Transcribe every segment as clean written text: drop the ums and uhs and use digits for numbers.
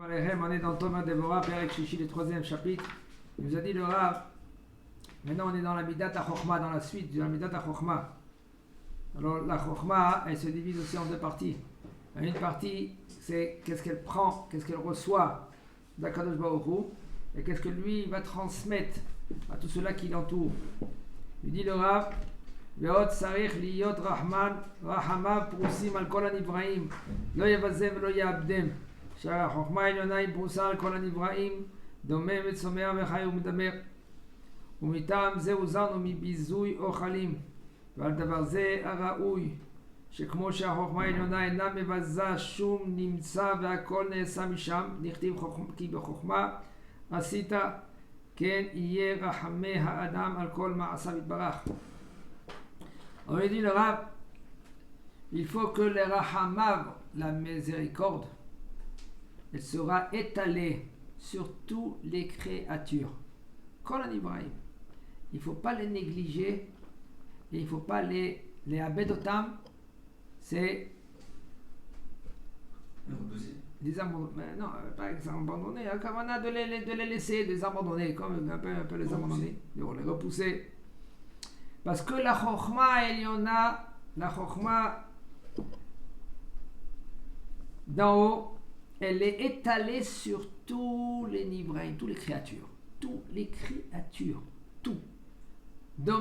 On est dans Thomas Devorah, Père Chichi, le 3e chapitre. Il nous a dit le Rav. Maintenant, on est dans la Midat HaChochma, dans la suite de la Midat HaChochma. Alors, la Chochma, elle se divise aussi en deux parties. Une partie, c'est qu'est-ce qu'elle prend, qu'est-ce qu'elle reçoit d'Akadosh Baruch Hu, et qu'est-ce que lui va transmettre à tout cela qui l'entoure. Il dit le Rav, Ve'ot sarich liyot rahman, rahamav prusim al kol hanivraim, lo yevazem lo yabdem. שהחוכמה העליונה היא פרוסה על כל הנבראים, דומם וצומח וחי ומדבר. ומטעם זה הוזרנו מביזוי אוכלים, ועל דבר זה הראוי, שכמו שהחוכמה העליונה אינה מבזה שום נמצא והכל נעשה משם, נכתיב כי בחוכמה עשית, כן יהיה רחמי האדם על כל מעשיו יתברך. On lui dit le Rav, il faut que le rachamav, la miséricorde, elle sera étalée sur toutes les créatures. Kol hanivraim. Il ne faut pas les négliger et il ne faut pas les abedotam. C'est des abandonnés. Non, pas abandonnés. Comme on a de les laisser, des abandonnés, comme un peu les abandonner, de les repousser. Parce que la chokhma eliona, la chokhma d'en haut, elle est étalée sur tous les nivraim, toutes les créatures. Toutes les créatures. Tout. De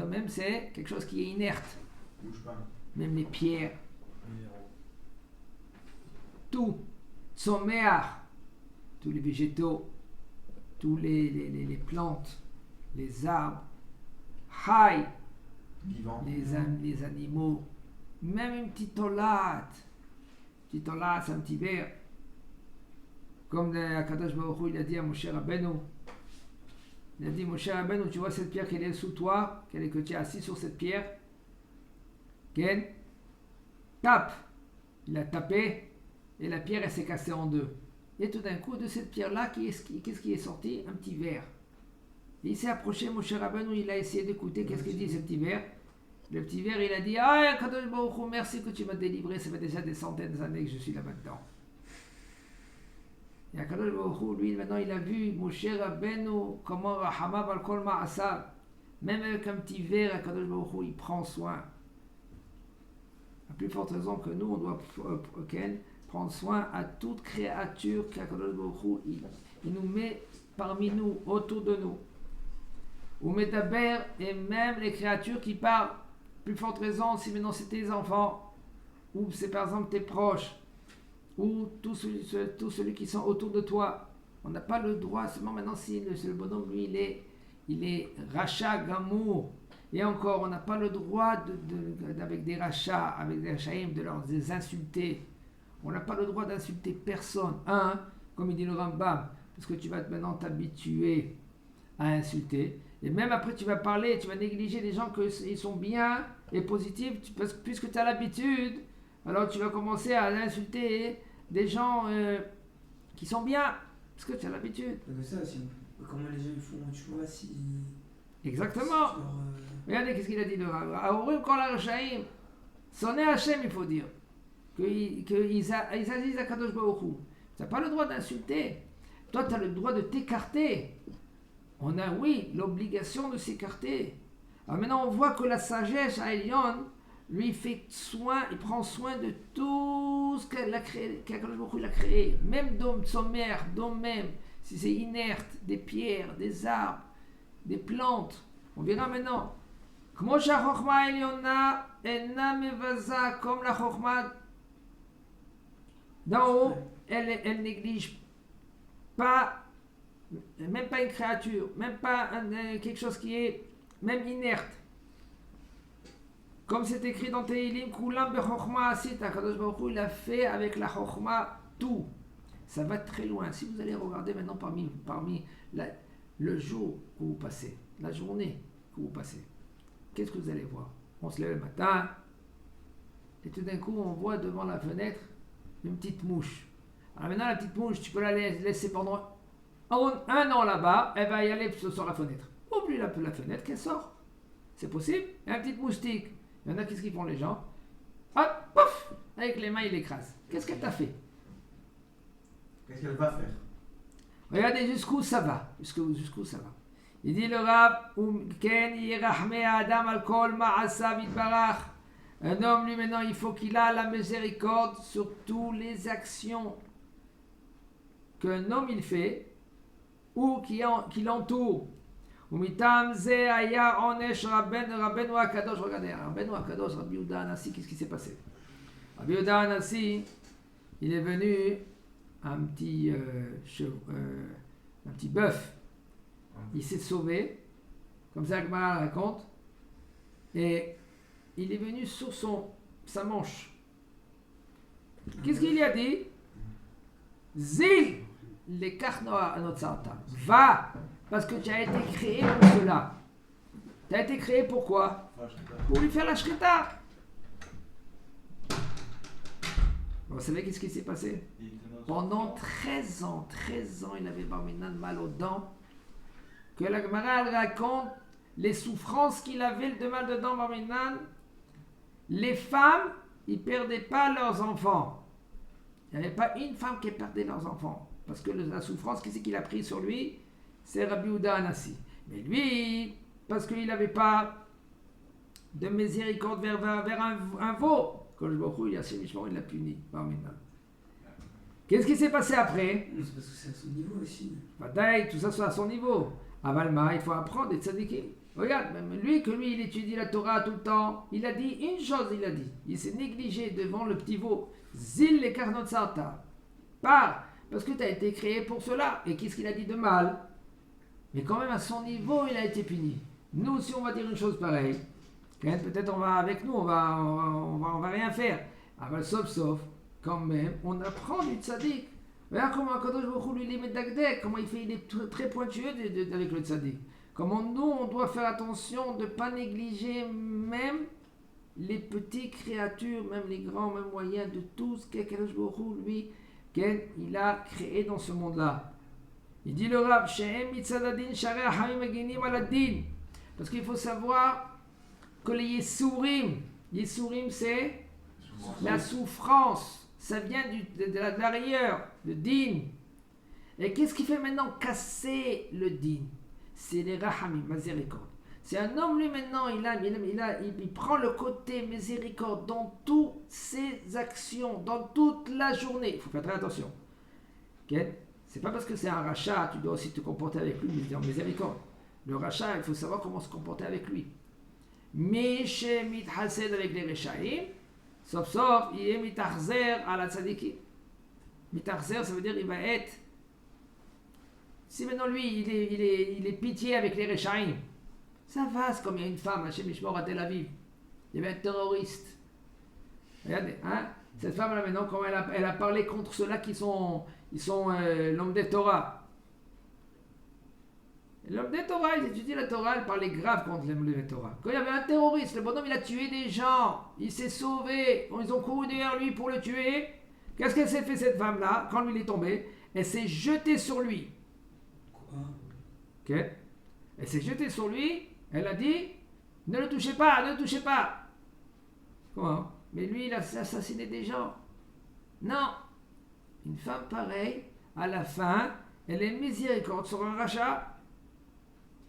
même, c'est quelque chose qui est inerte. Bouge pas. Même les pierres. Tout. Tzomeach. Tous les végétaux. Tous les plantes. Les arbres. Chai. Vivant. Les animaux. Même une petite olate. Petit là, c'est un petit verre. Comme Akadosh Baruch Hu, il a dit à Moshe Rabbeinu. Il a dit, Moshe Rabbeinu, tu vois cette pierre qui est sous toi, que tu es assis sur cette pierre. Ken, tape. Il a tapé et la pierre, elle s'est cassée en deux. Et tout d'un coup, de cette pierre-là, qu'est-ce qui est sorti? Un petit verre. Et il s'est approché, Moshe Rabbeinu, il a essayé d'écouter qu'est-ce qu'il dit ce petit verre. Le petit verre, il a dit, ah, Kadosh Baruch Hu, merci que tu m'as délivré, ça fait déjà des centaines d'années que je suis là-dedans. Et Kadosh Baruch Hu, lui, maintenant, il a vu Moshe Rabbeinu, comment Rahamav al kol ma'asav, même avec un petit verre, Kadosh Baruch Hu, il prend soin. À plus forte raison que nous, on doit prendre soin à toute créature qu'Akadosh Baruch Hu, il nous met parmi nous, autour de nous. Ou Medaber, et même les créatures qui parlent. Plus forte raison, si maintenant c'est tes enfants, ou c'est par exemple tes proches, ou tous ceux qui sont autour de toi, on n'a pas le droit, seulement maintenant si le bonhomme, lui, il est rachat, gamour, et encore, on n'a pas le droit avec des rachats, avec des rachaïm, de leur insulter. On n'a pas le droit d'insulter personne. Comme il dit le Rambam, parce que tu vas maintenant t'habituer à insulter. Et même après, tu vas parler, tu vas négliger les gens qui sont bien et positifs, puisque tu as l'habitude, alors tu vas commencer à insulter des gens qui sont bien, parce que tu as l'habitude. C'est ça aussi. Comment les gens font, tu vois, si... Exactement. Regardez qu'est-ce qu'il a dit le Rav. Aourim kol ha-rashaim, sonné Hachem, il faut dire. Qu'ils agissent à Kadosh Baruch Hu. Tu n'as pas le droit d'insulter. Toi, tu as le droit de t'écarter. On a, oui, l'obligation de s'écarter. Alors maintenant, on voit que la sagesse à Elion, lui, fait soin, il prend soin de tout ce qu'Akadosh Baruch Hu a créé. Même d'hommes, sommaires, d'hommes même, si c'est inerte, des pierres, des arbres, des plantes. On verra maintenant. Comme la Chokhma Eliona, ena mevaza, comme la Chokhma d'en haut, elle néglige pas. Même pas une créature, même pas quelque chose qui est même inerte. Comme c'est écrit dans Tehillim, Kulam bechokhma asita, Kadosh Baruch Hu, il a fait avec la chokhma tout. Ça va très loin. Si vous allez regarder maintenant parmi le jour que vous passez, la journée que vous passez, qu'est-ce que vous allez voir? On se lève le matin et tout d'un coup on voit devant la fenêtre une petite mouche. Alors maintenant la petite mouche, tu peux la laisser pendant un an là-bas, elle va y aller sur la fenêtre. Oublie la fenêtre qu'elle sort. C'est possible. Et un petit moustique. Il y en a, qu'est-ce qu'ils font les gens? Hop, pouf, avec les mains, ils l'écrasent. Qu'est-ce qu'elle t'a fait? Qu'est-ce qu'elle va faire? Regardez jusqu'où ça va. Jusqu'où ça va. Il dit le Rav, Ken yirachme Adam al kol ma'asav yitbarach. Un homme, lui, maintenant, il faut qu'il a la miséricorde sur toutes les actions qu'un homme il fait ou qui l'entoure. Umitam ze aya onesh Rabbeinu Akadosh. Regardez, Rabbeinu Akadosh, Rabbi Yehuda Hanassi, qu'est-ce qui s'est passé? Rabbi Yehuda Hanassi, il est venu un petit bœuf. Il s'est sauvé, comme ça Gemara raconte, et il est venu sur sa manche. Qu'est-ce qu'il lui a dit? Zil les karnoa à notre sarta. Va, parce que tu as été créé pour cela. Tu as été créé pour quoi? Pour lui faire la shrita. Vous savez qu'est-ce qui s'est passé? Pendant 13 ans, il avait bar minan mal aux dents. Que la Gemara raconte les souffrances qu'il avait de mal dedans bar minan. Les femmes, ils ne perdaient pas leurs enfants. Il n'y avait pas une femme qui perdait leurs enfants. Parce que la souffrance, qu'est-ce qu'il a pris sur lui? C'est Rabbi Yehuda Hanassi. Mais lui, parce qu'il n'avait pas de miséricorde vers un veau, quand je vois il l'a puni. Qu'est-ce qui s'est passé après? C'est parce que c'est à son niveau aussi. Bataille, tout ça c'est à son niveau. À Valma, il faut apprendre des tzadikim. Regarde, même lui, il étudie la Torah tout le temps, il a dit une chose, il s'est négligé devant le petit veau. Zil les karnot sarta. Parce que tu as été créé pour cela. Et qu'est-ce qu'il a dit de mal? Mais quand même, à son niveau, il a été puni. Nous, si on va dire une chose pareille, peut-être on va rien faire. Ah, sauf, quand même, on apprend du tzaddik. Regarde comment Kadosh Baruch Hu lui met d'agdek, comment il est très pointueux avec le tzaddik. Comment nous, on doit faire attention de ne pas négliger même les petites créatures, même les grands, même moyens, de tout ce qu'Akadosh Baruch Hu, lui, il a créé dans ce monde-là. Il dit le Rav, parce qu'il faut savoir que les Yesourim, c'est la souffrance, ça vient de l'arrière, le din. Et qu'est-ce qui fait maintenant casser le din? C'est les Rahamim, miséricorde. C'est un homme, lui, maintenant, il prend le côté miséricorde dans toutes ses actions, dans toute la journée. Il faut faire très attention. Okay? C'est pas parce que c'est un rachat, tu dois aussi te comporter avec lui, mais en miséricorde. Le rachat, il faut savoir comment se comporter avec lui. Mais chez Mithased avec les Rechaim, sauf, il est Mithachzer à la Tzadiki. Mithachzer, ça veut dire il va être. Si maintenant lui, il est pitié avec les Rechaim, ça va, c'est comme il y a une femme, Hachem Mishmor à Tel Aviv. Il y avait un terroriste. Regardez, hein? Cette femme-là, maintenant, comment elle a parlé contre ceux-là qui sont l'homme des Torah. L'homme des Torah, il étudie la Torah, elle parlait grave contre l'homme des Torah. Quand il y avait un terroriste, le bonhomme, il a tué des gens, il s'est sauvé, ils ont couru derrière lui pour le tuer. Qu'est-ce qu'elle s'est fait, cette femme-là, quand lui il est tombé? Elle s'est jetée sur lui. Quoi? Ok? Elle s'est jetée sur lui. Elle a dit, ne le touchez pas, ne le touchez pas. Comment? Mais lui, il a assassiné des gens. Non. Une femme pareille, à la fin, elle est miséricorde sur un rachat.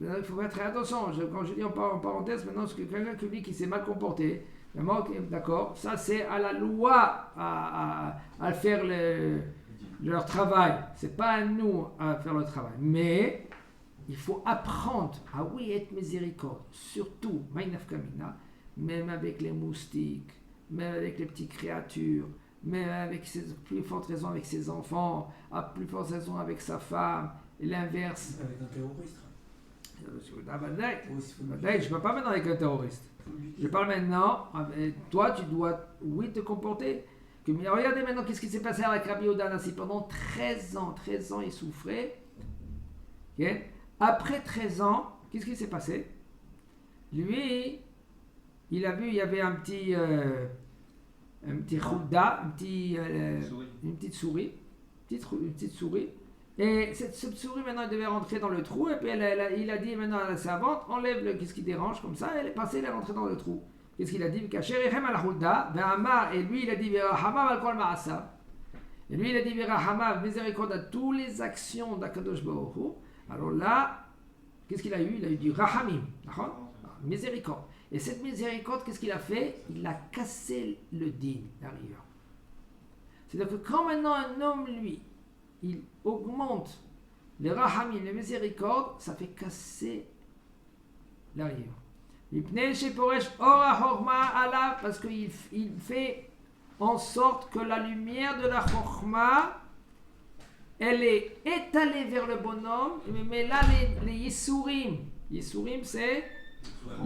Il faut faire très attention. Quand je dis en parenthèse, maintenant, c'est que quelqu'un qui s'est mal comporté, vraiment, d'accord, ça c'est à la loi à faire leur travail. C'est pas à nous à faire le travail. Mais il faut apprendre à être miséricorde, surtout, même avec les moustiques, même avec les petites créatures, même avec plus forte raison avec ses enfants, à plus forte raison avec sa femme, et l'inverse. Avec un terroriste. Je ne parle pas maintenant avec un terroriste. Je parle maintenant, toi tu dois, te comporter. Mais regardez maintenant qu'est-ce qui s'est passé avec Rabbi Yehuda Hanassi. Pendant 13 ans, il souffrait. Okay? Après 13 ans, qu'est-ce qui s'est passé? Lui, il a vu, il y avait un petit chouda, une petite souris. Et cette souris, maintenant, elle devait rentrer dans le trou. Et puis, il a dit maintenant à la servante, enlève qu'est-ce qui dérange, comme ça. Elle est passée, elle est rentrée dans le trou. Qu'est-ce qu'il a dit? Et lui, il a dit, Et lui, il a dit Virahamav, miséricorde à toutes les actions d'Akadosh Baruch Hu. Alors là, qu'est-ce qu'il a eu? Il a eu du Rahamim, miséricorde. Et cette miséricorde, qu'est-ce qu'il a fait? Il a cassé le din, la rigueur. C'est-à-dire que quand maintenant un homme, lui, il augmente les Rahamim, les miséricordes, ça fait casser la rigueur. Parce qu'il fait en sorte que la lumière de la Chokhmah, elle est étalée vers le bonhomme, mais là les Yisurim, c'est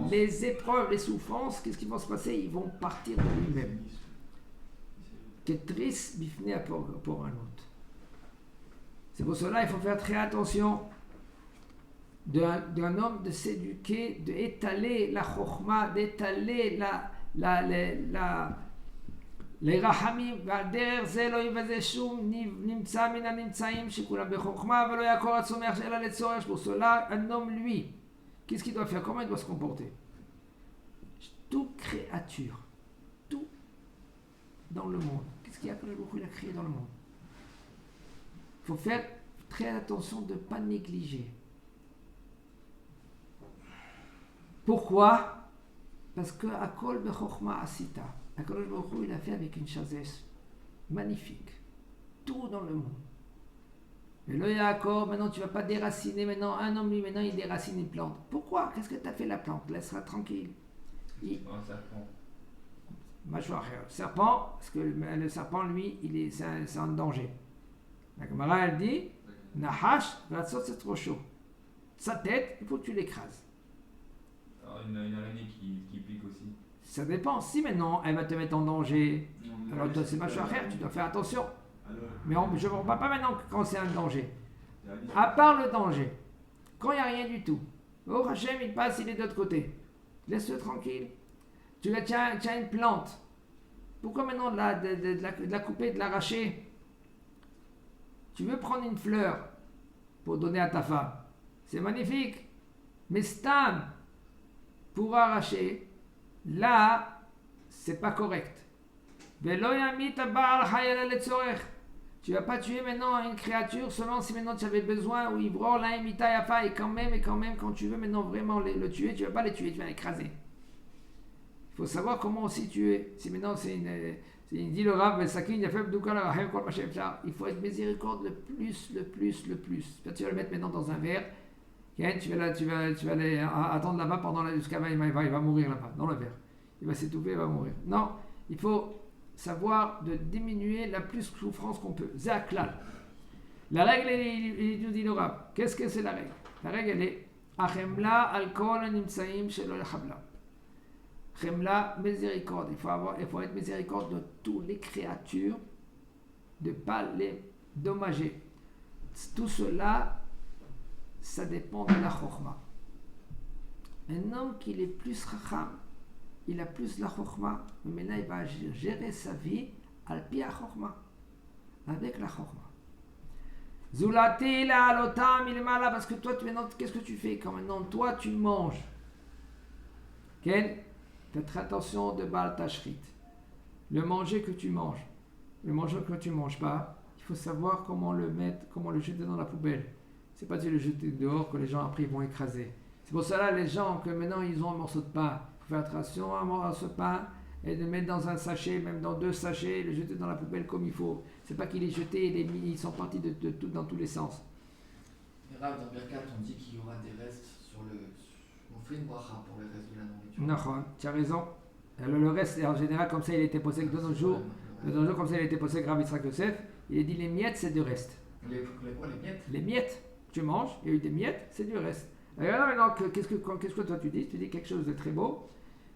les épreuves, les souffrances, qu'est-ce qui va se passer? Ils vont partir de lui-même. Ketris bifne pour un autre. C'est pour cela qu'il faut faire très attention d'un homme de s'éduquer, d'étaler la chokhmah, d'étaler les rahamim, והדרך זה לא יבזה שום נמצא מן הנמצאים שכולם בחוכמה ולא יעקור הצומח אלא לצורך. Pour cela, un homme, lui, qu'est-ce qu'il doit faire? Comment il doit se comporter? Toute créature, tout dans le monde, qu'est-ce qu'il y a que il a créé dans le monde? Il faut faire très attention de ne pas négliger. Pourquoi? Parce que Akol Bechokma Asita, Akadosh Baruch Hu, il a fait avec une chazesse magnifique, tout dans le monde. Mais le Yaakov, maintenant tu ne vas pas déraciner, maintenant un homme lui, maintenant il déracine une plante. Pourquoi? Qu'est-ce que tu as fait la plante? Laisse-la tranquille. Un serpent. Serpent, parce que le serpent, lui, c'est un danger. La Gemara, elle dit, Nahash, c'est trop chaud. Sa tête, il faut que tu l'écrases. Alors, une araignée qui pique aussi. Ça dépend. Si maintenant elle va te mettre en danger, alors toi, c'est machin frère, tu dois faire attention. Mais je ne vois pas maintenant quand c'est un danger. À part le danger, quand il n'y a rien du tout, oh Hachem, il passe, il est de l'autre côté. Laisse-le tranquille. Tu as une plante. Pourquoi maintenant de la couper, de l'arracher? Tu veux prendre une fleur pour donner à ta femme. C'est magnifique. Mais stam, pour arracher, là, c'est pas correct. Tu vas pas tuer maintenant une créature seulement si maintenant tu avais besoin, ou Ivro, là, imita, yafa, et quand même, quand tu veux maintenant vraiment le tuer, tu vas pas les tuer, tu vas l'écraser. Il faut savoir comment aussi tuer. Si maintenant c'est une dit le Rav, il faut être miséricorde le plus. Tu vas le mettre maintenant dans un verre. Tu vas aller attendre là-bas jusqu'à il va mourir là-bas, dans le verre. Il va s'étouffer, il va mourir. Non, il faut savoir de diminuer la plus souffrance qu'on peut. Zaklal. La règle, il nous dit le Rav. Qu'est-ce que c'est la règle? La règle, elle est Achemla al-kol nimtsaim shelo lechabla. Chemla, miséricorde. Il faut être miséricorde de toutes les créatures, de ne pas les dommager. Tout cela, ça dépend de la chokhmah. Un homme qui est plus racham, il a plus la chokhmah, mais maintenant il va gérer sa vie al-pi chokhmah, avec la chokhmah. Zulati la alotam ilmala, parce que toi, maintenant, qu'est-ce que tu fais quand maintenant toi tu manges? Faites attention de Baal Tashrit. Le manger que tu manges, le manger que tu ne manges pas, il faut savoir comment le mettre, comment le jeter dans la poubelle. C'est pas de le jeter dehors que les gens après vont écraser. C'est pour cela les gens que maintenant ils ont un morceau de pain, il faut faire attention à manger ce pain et de le mettre dans un sachet, même dans 2 sachets, le jeter dans la poubelle comme il faut. C'est pas qu'il est jeté, ils sont partis dans tous les sens. Et Rav, dans Birkat, on dit qu'il y aura des restes sur le... On fait une bracha pour le reste de la nourriture. Non, tu as raison. Le reste, en général, comme ça, il était posé de nos jours. De nos jours, comme ça, il était posé Rav Yitzhak Yosef. Il a dit les miettes, c'est du reste. Les miettes? Les miettes, tu manges, il y a eu des miettes, c'est du reste. Alors maintenant, qu'est-ce que toi tu dis? Tu dis quelque chose de très beau.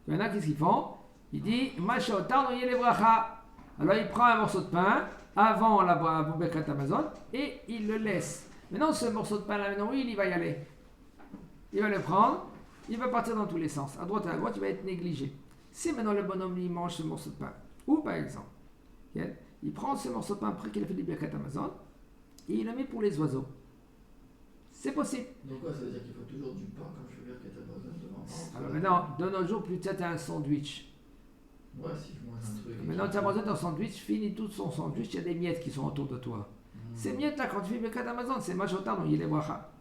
Maintenant, qu'est-ce qu'ils font? Il dit Mashotar noyer les bracha. Alors il prend un morceau de pain avant la Birkat Hamazon et il le laisse. Maintenant, ce morceau de pain là, maintenant, oui, il va y aller. Il va le prendre. Il va partir dans tous les sens. À droite et à gauche, il va être négligé. Si maintenant le bonhomme lui mange ce morceau de pain, ou par exemple, il prend ce morceau de pain après qu'il a fait du Birkat Hamazon et il le met pour les oiseaux. C'est possible. Donc quoi, ça veut dire qu'il faut toujours du pain quand je fais Birkat Hamazon devant moi? Alors maintenant, de nos jours, plus tu as un sandwich. Ouais, si je mange un truc. Maintenant, tu as mangé ton sandwich, finis tout son sandwich, il y a des miettes qui sont autour de toi. Ces miettes-là, quand tu fais Birkat Hamazon, c'est Majotar, donc il est bracha.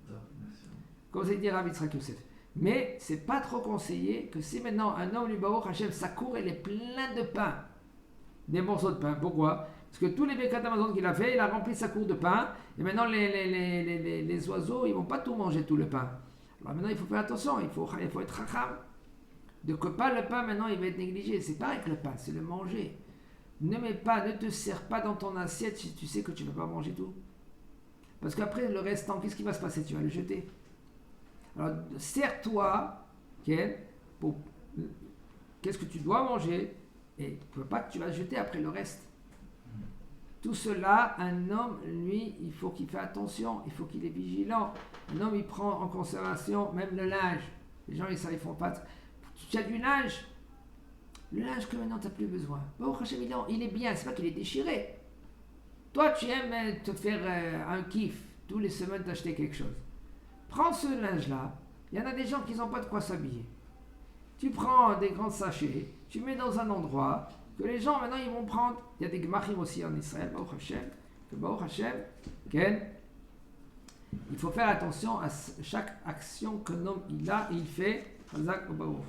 Merci. Comme c'est dit Rav Yitzhak Yosef. Mais c'est pas trop conseillé que si maintenant un homme lui Baruch Hashem, sa cour elle est pleine de pain, des morceaux de pain. Pourquoi? Parce que tous les Birkat Hamazon qu'il a fait, il a rempli sa cour de pain. Et maintenant les oiseaux, ils vont pas tout manger tout le pain. Alors maintenant il faut faire attention, il faut être racham. De que pas le pain maintenant il va être négligé. C'est pareil que le pain, c'est le manger. Ne te sers pas dans ton assiette si tu sais que tu ne vas pas manger tout. Parce qu'après le restant, qu'est-ce qui va se passer? Tu vas le jeter. Alors sers-toi, pour qu'est-ce que tu dois manger et ne pas que tu vas jeter après le reste. Tout cela, un homme, lui, il faut qu'il fasse attention, il faut qu'il est vigilant. Un homme, il prend en considération même le linge. Les gens, ils font pas. Tu as du linge, le linge que maintenant tu n'as plus besoin. Bon, il est bien, c'est pas qu'il est déchiré. Toi, tu aimes te faire un kiff, tous les semaines t'acheter quelque chose. Prends ce linge-là, il y en a des gens qui n'ont pas de quoi s'habiller. Tu prends des grands sachets, tu mets dans un endroit que les gens maintenant ils vont prendre. Il y a des gmachim aussi en Israël, Baruch Hashem, il faut faire attention à chaque action que l'homme il fait. Chazak ou Baruch.